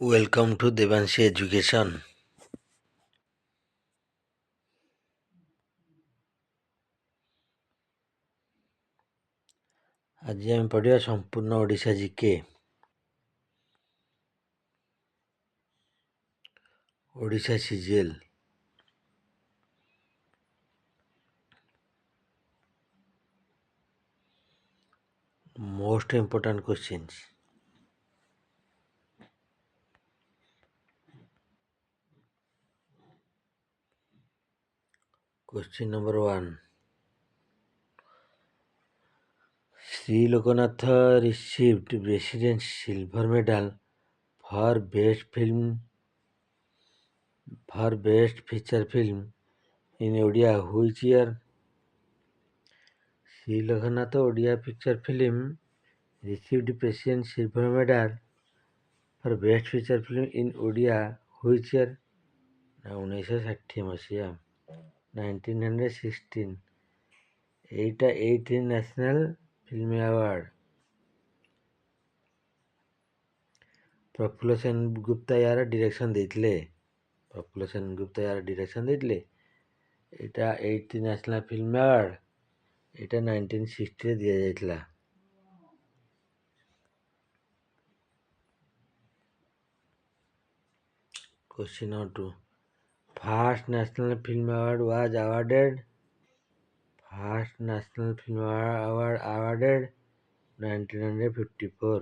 Welcome to Devanshi Education. ଆଜି ଆମେ ପଢ଼ିବା ସମ୍ପୂର୍ଣ୍ଣ Odisha GK. Odisha CGL. Most important questions. Question number 1. Sri Lokanatha received President's Silver Medal for Best Feature Film in Odia which year? Sri Lokanatha Odia Picture Film received President's Silver Medal for Best Feature Film in Odia which year? 1960 ମସିହା 1916. এইটা 18 national film award. Prafulla Sengupta ୟାର direction ଦେଇଥିଲେ। ଏଇଟା 8th national film award. ଏଇଟା 1960ରେ ଦିଆଯାଇଥିଲା। Question number 2. First National Film Award was awarded. First National Film Award awarded 1954.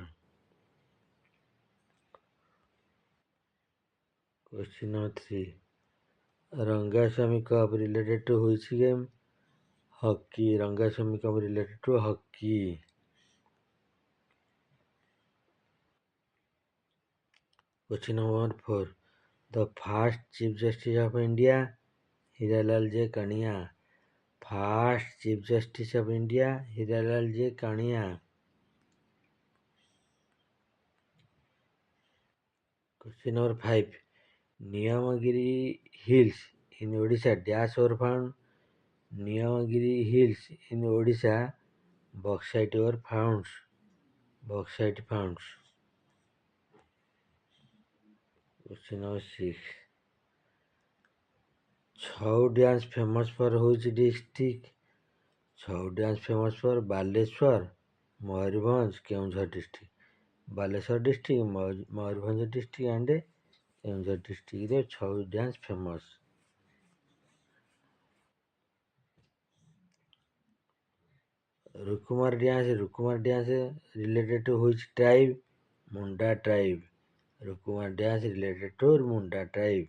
Question number 3. Rangaswamy Cup related to which game? Hockey. Rangaswamy Cup related to hockey. Question number 4. The first Chief Justice of India, Hiralal J. Kania. First Chief Justice of India, Hiralal J. Kania. Question number 5. Niyamagiri Hills in Odisha dash ore found. Niyamagiri Hills in Odisha bauxite ore founds. Bauxite founds. Question number 6. Chhau dance famous for which district? Chhau dance famous for Baleshwar, Mayurbhanj, Keonjhar district. Baleshwar district, Mayurbhanj district and Keonjhar district रे Chhau dance famous. Rukumar dance related to which tribe? Munda tribe. Rukumar dance related to Munda tribe.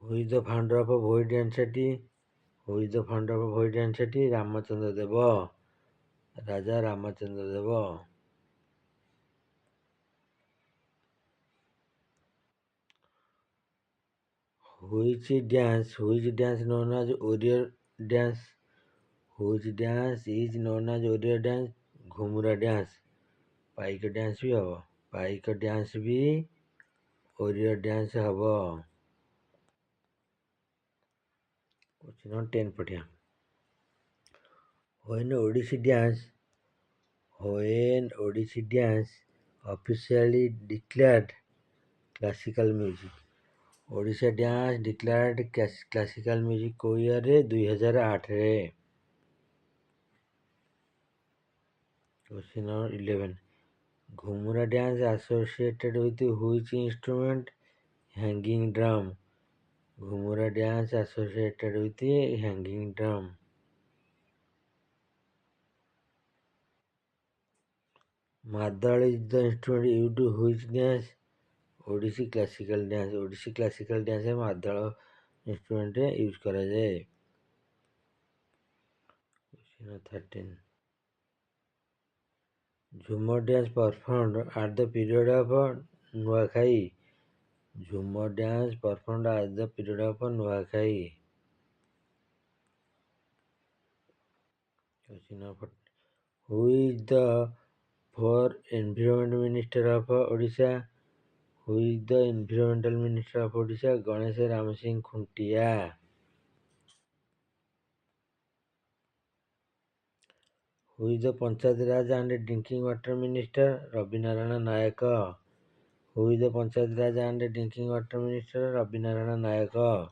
Who is the founder of Bhoi Density? Ramachandra Deva. Raja Ramachandra Deva. Which dance known as warrior dance? Which dance is known as warrior dance? Ghumra dance. Paika dance भी हवा. Paika dance भी warrior dance हवा. Question number 10 पढ़िया. When Odissi dance officially declared classical music. Odisha dance declared classical music କୋଉ ଇୟରରେ? 2008ରେ. Question number 11. Ghumra dance associated with which instrument? Hanging drum. Ghumra dance associated with hanging drum. Madal is the instrument used to which dance? Odissi classical dance. Odissi classical dance में मादल instrument use କରାଯାଏ. Question 13. Jhumar dance performed at the period of Nuakhai. Jhumar dance performed at the period of Nuakhai. Question number 14. Who is the for Environment Minister of Odisha? Who is the Environmental Minister of Odisha? Ganesh Ram Singh Khuntia. Who is the Panchayat Raj and Drinking Water Minister? Ravi Narayana Nayak. Who is the Panchayat Raj and Drinking Water Minister? Ravi Narayana Nayak.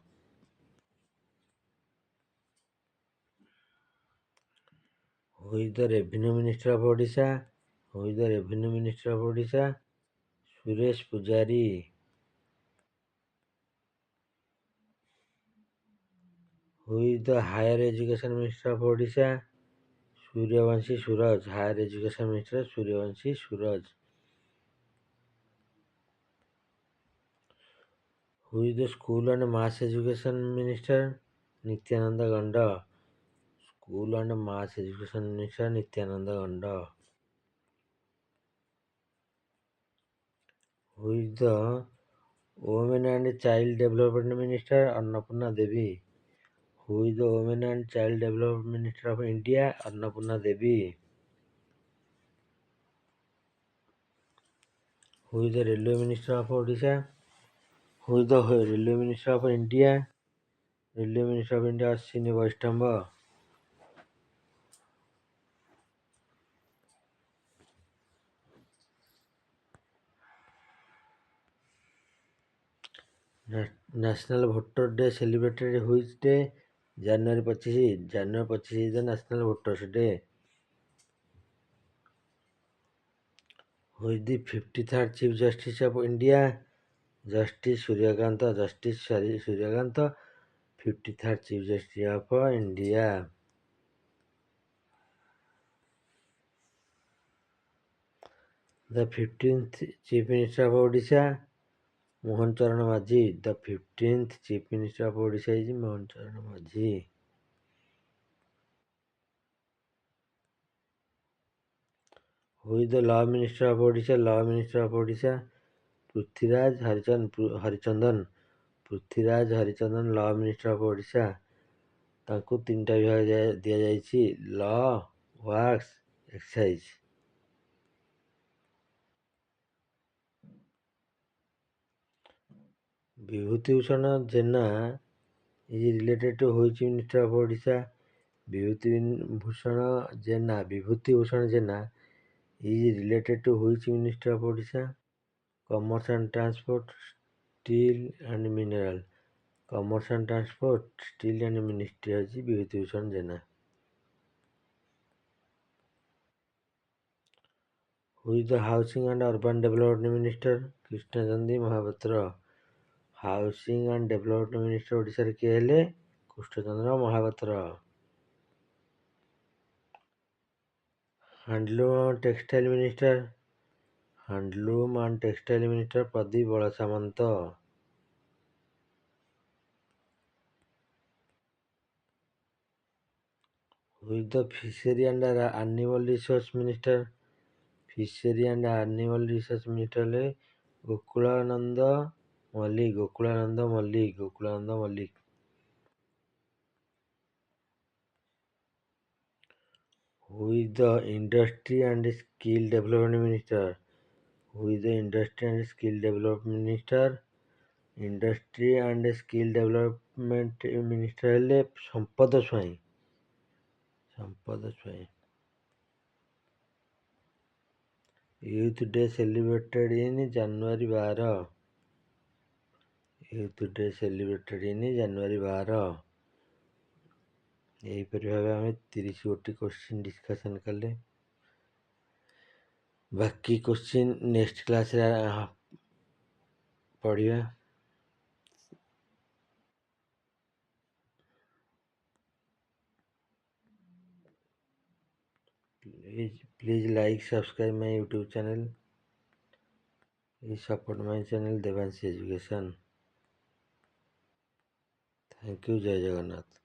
Who is the Revenue Minister of Odisha? Who is the Revenue Minister of Odisha? Suresh Pujari. Who is the Higher Education Minister of Odisha? Suryavanshi Suraj. Higher Education Minister Suryavanshi Suraj. Who is the School and Mass Education Minister? Nityananda Ganda. School and Mass Education Minister Nityananda Ganda. Who is the Women and Child Development Minister? Annapurna Devi. Who is the Women and Child Development Minister of India? Annapurna Devi. Who is the Railway Minister of Odisha? Who is the Railway Minister of India? Railway Minister of India Ashwini Vaishnava. National Voter Day celebrated which day? January 25. January 25 is the National Voters Day. Who is the 53rd Chief Justice of India? Justice Suryakanta. Justice Suryakanta, 53rd Chief Justice of India. The 15th Chief Minister of Odisha, Mohan Charan Majhi. The 15th Chief Minister of Odisha is Mohan Charan Majhi. Who is the Law Minister of Odisha? Law Minister of Odisha, Prithviraj Harichandan. Prithviraj Harichandan, Law Minister of Odisha. ତାଙ୍କୁ ତିନିଟା ବିଭାଗ ଦିଆଯାଇଛି, law, works, excise. Bibhutibhushan Jena is related to which Minister of Odisha? Vibhuti Bhushan Jena is related to which Minister of Odisha? Commerce and Transport, Steel and Mineral. Commerce and Transport, Steel and Ministry is Vibhuti Bhushan Jena. Who is the Housing and Urban Development Minister? Krishna Chandi Mahapatra. Housing and Development Minister Odisha रे किए हेले? Krishnachandra Mahapatra. Handloom and Textile Minister? Handloom and Textile Minister Pradeep Balasamanta. Who is the Fishery and Animal Resource Minister? Fishery and Animal Resource Minister है Gokulanand Mallik. Gokulanand Mallik. Gokulanand Mallik. Who is the Industry and Skill Development Minister? Who is the Industry and Skill Development Minister? Industry and Skill Development Minister ହେଲେ ସମ୍ପଦ ସ୍ୱାଇଁ। ସମ୍ପଦ Swain. Youth Day celebrated in January 12. Youth Day celebrated in January 12. ଏହିପରି ଭାବେ ଆମେ 30 ଗୋଟି question discussion କଲେ। ବାକି question next କ୍ଲାସ୍ରେ ପଢ଼ିବା। Please like, subscribe my YouTube channel. Please support my channel Devanshi Education. Thank you. जय जगन्नाथ।